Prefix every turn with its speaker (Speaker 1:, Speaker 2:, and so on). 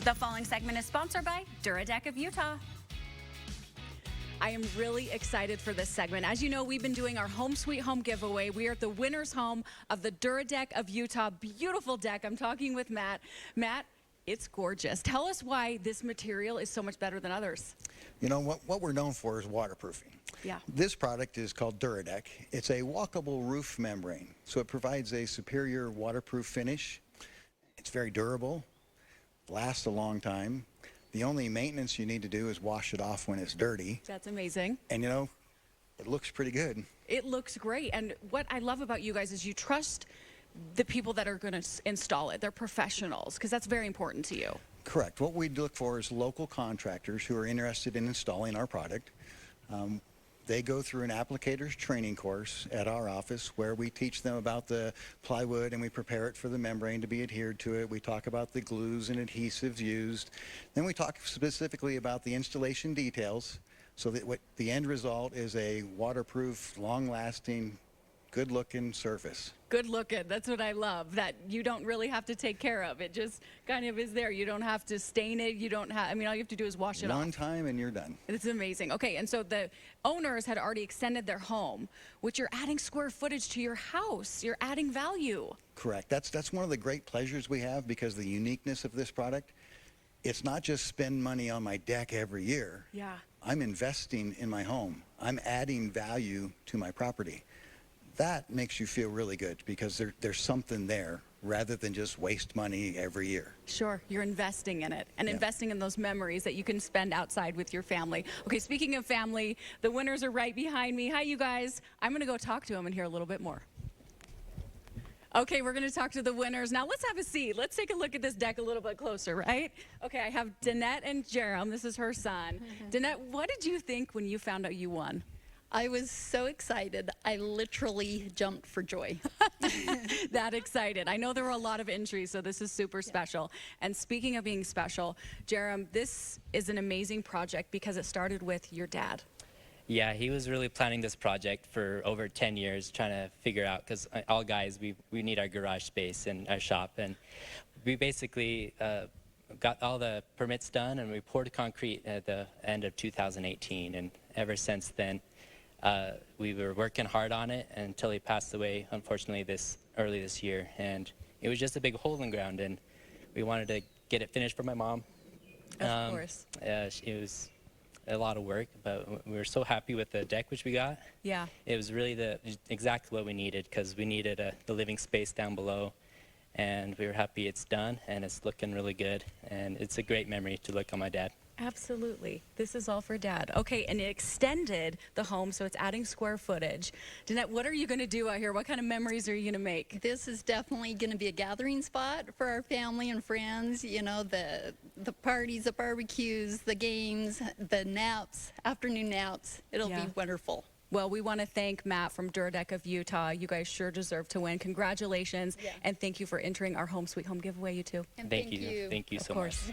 Speaker 1: The following segment is sponsored by Duradek of Utah. I am really excited for this segment. As you know, we've been doing our Home Sweet Home giveaway. We are at the winner's home of the Duradek of Utah. Beautiful deck. I'm talking with Matt. Matt, it's gorgeous. Tell us why this material is so much better than others.
Speaker 2: You know, what we're known for is waterproofing.
Speaker 1: Yeah.
Speaker 2: This product is called Duradek. It's a walkable roof membrane, so it provides a superior waterproof finish. It's very durable, lasts a long time. The only maintenance you need to do is wash it off when it's dirty.
Speaker 1: That's amazing.
Speaker 2: And you know, it looks pretty good.
Speaker 1: It looks great. And what I love about you guys is you trust the people that are going to install it. They're professionals, because that's very important to you.
Speaker 2: Correct. What we look for is local contractors who are interested in installing our product. They go through an applicator's training course at our office where we teach them about the plywood and we prepare it for the membrane to be adhered to it. We talk about the glues and adhesives used. Then we talk specifically about the installation details so that what the end result is a waterproof, long-lasting, good-looking surface.
Speaker 1: Good looking. That's what I love, that you don't really have to take care of. It just kind of is there. You don't have to stain it. You don't have, I mean, all you have to do is wash it off.
Speaker 2: One time and you're done.
Speaker 1: It's amazing. Okay, and so the owners had already extended their home, which you're adding square footage to your house. You're adding value.
Speaker 2: Correct. That's one of the great pleasures we have because the uniqueness of this product, it's not just spend money on my deck every year.
Speaker 1: Yeah.
Speaker 2: I'm investing in my home. I'm adding value to my property. That makes you feel really good because there's something there rather than just waste money every year.
Speaker 1: Sure, you're investing in it and investing in those memories that you can spend outside with your family. Okay, speaking of family, the winners are right behind me. Hi, you guys. I'm going to go talk to them and hear a little bit more. Okay, we're going to talk to the winners. Now, let's have a seat. Let's take a look at this deck a little bit closer, right? Okay, I have Danette and Jerem. This is her son. Danette, what did you think when you found out you won?
Speaker 3: I was so excited, I literally jumped for joy.
Speaker 1: That excited. I know there were a lot of entries, so this is super special. And speaking of being special, Jerem, this is an amazing project because it started with your dad.
Speaker 4: Yeah, he was really planning this project for over 10 years, trying to figure out, because all guys, we need our garage space and our shop. And we basically got all the permits done, and we poured concrete at the end of 2018. And ever since then, we were working hard on it until he passed away, unfortunately, early this year. And it was just a big hole in the ground, and we wanted to get it finished for my mom.
Speaker 1: Of course.
Speaker 4: It was a lot of work, but we were so happy with the deck which we got.
Speaker 1: Yeah.
Speaker 4: It was really exactly what we needed, because we needed the living space down below. And we were happy it's done, and it's looking really good. And it's a great memory to look on my dad.
Speaker 1: Absolutely. This is all for Dad. Okay, and it extended the home, so it's adding square footage. Danette, what are you going to do out here? What kind of memories are you going to make?
Speaker 3: This is definitely going to be a gathering spot for our family and friends. You know, the parties, the barbecues, the games, the naps, afternoon naps. It'll be wonderful.
Speaker 1: Well, we want to thank Matt from Duradek of Utah. You guys sure deserve to win. Congratulations, and thank you for entering our Home Sweet Home giveaway, you two.
Speaker 3: And
Speaker 4: Thank you. Thank you so much.
Speaker 1: Of course.